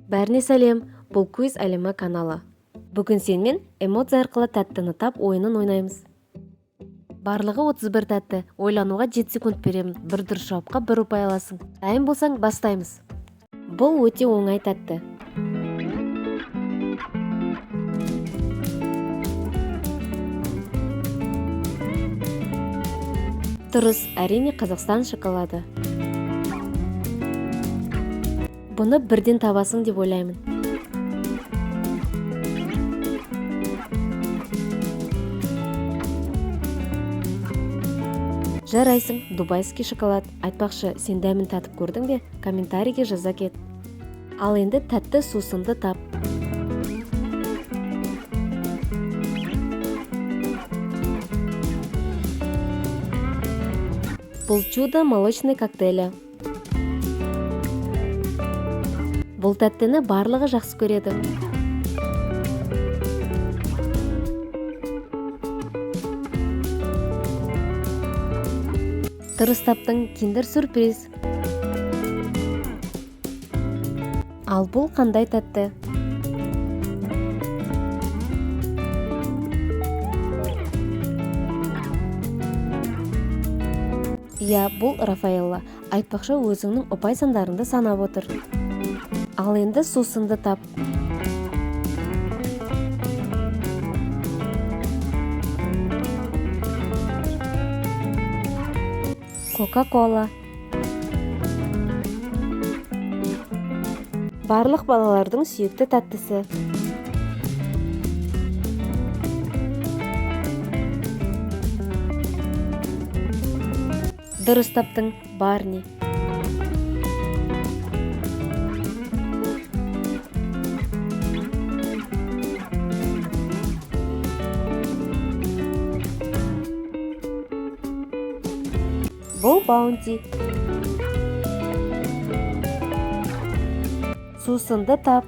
Бәріне сәлем, бұл Quiz әлемі каналы. Бүгін сенмен эмоция арқылы тәттіні тап ойынын ойнаймыз. Барлығы 31 тәтті, ойлануға 7 секунд беремін. Бір дұрыс жауапқа 1 ұпай аласың. Дайын болсаң бастаймыз. Бұл өте оңай тәтті. Дұрыс, әрине Қазақстан шоколады. Бұны бірден табасың деп ойлаймын. Жарайсың, дубайский шоколад. Айтпақшы, сен дәмін татып көрдің бе? Комментарийге жаза кет. Ал енді тәтті сусынды тап. Бұл чудо молочный коктейля. Бұл тәттіні барлығы жақсы көреді. Дұрыс таптың, киндер сюрприз. Ал бұл қандай тәтті? Я, бұл Рафаэлла. Айтпақшы, өзіңнің ұпай сандарыңды санап отыр. Ал енді сусынды тап. Кока-кола. Барлық балалардың сүйікті тәттісі. Дұрыс таптың, Барни. Бұл Баунти. Сусынды тап.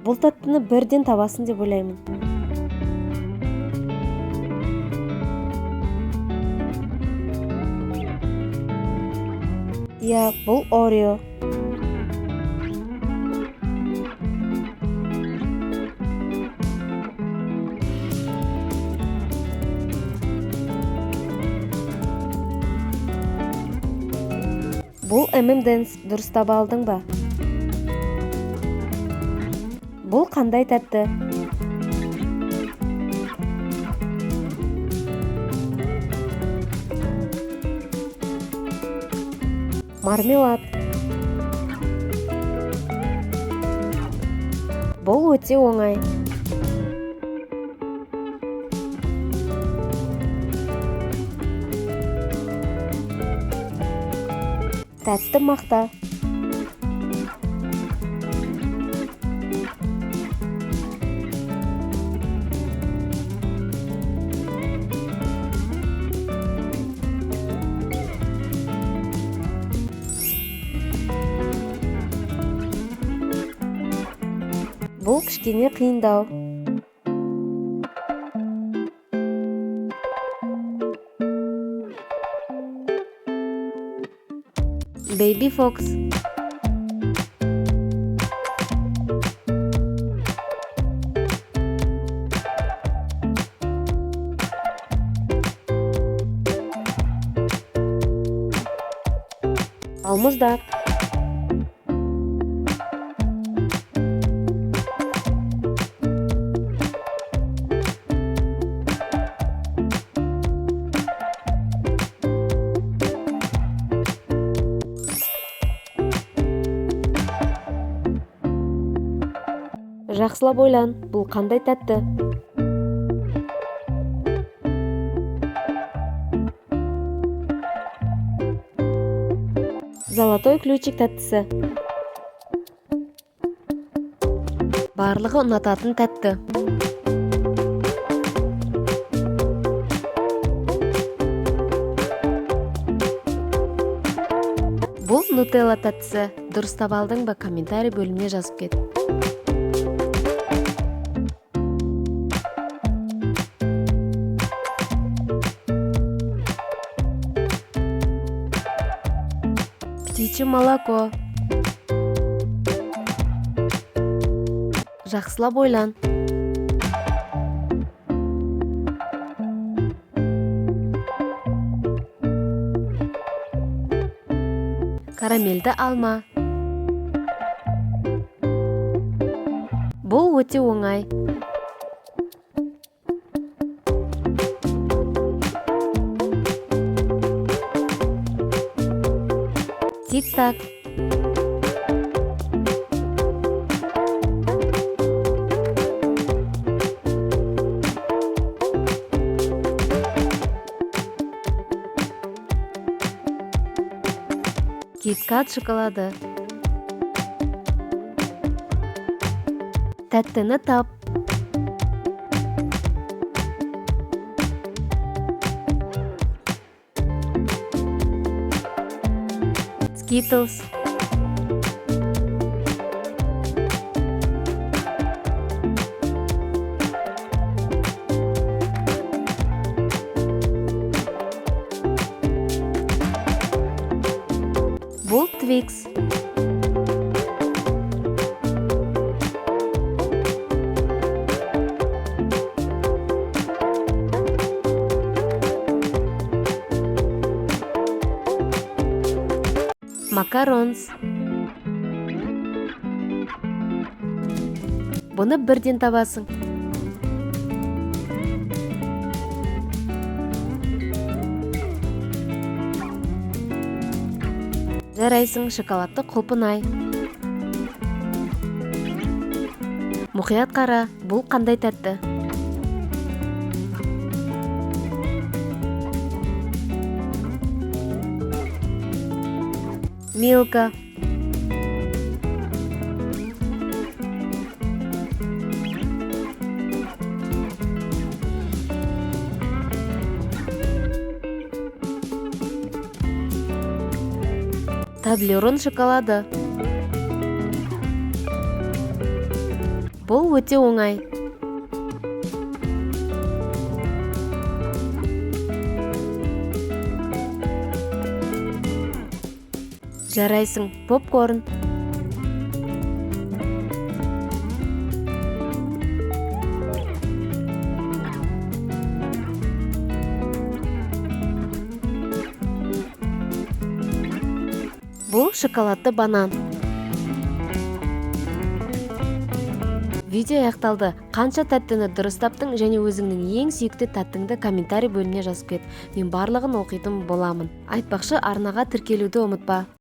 Бұл тәттіні бірден табасын деп ойлаймын. Я, бұл Орео. Бұл M&M's, дұрыс таба алдың ба? Бұл қандай тәтті? Мармелад. Бұл өте оңай. Тәтті мақта. Бұл кішкене қиындау. Baby Fox. Алмұздақ. Жақсылап ойлан, бұл қандай тәтті? Золотой ключик тәттісі. Барлығы ұнататын тәтті. Бұл нутелла тәттісі. Дұрыс таба алдың ба? Комментарий бөліміне жазып кет. Ичүүчү молоко. Жакшылап ойлан. Карамелді алма. Бұл өте оңай. Тик-так. Кит-кат шоколады. Тәттіні тап. Skittles. Бұл Twix. Макаронс. Бұны бірден табасың. Жарайсың, шоколадты құлпынай. Мұқият қара, бұл қандай тәтті. Милка. Таблерон шоколады. Бұл өте оңай. Жарайсың, попкорн. Бұл шоколадты банан. Видео аяқталды. Қанша тәттіні дұрыс таптың және өзіңнің ең сүйікті тәттіңді комментарий бөліміне жазып кет. Мен барлығын оқитын боламын. Айтпақшы, арнаға тіркелуді ұмытпа.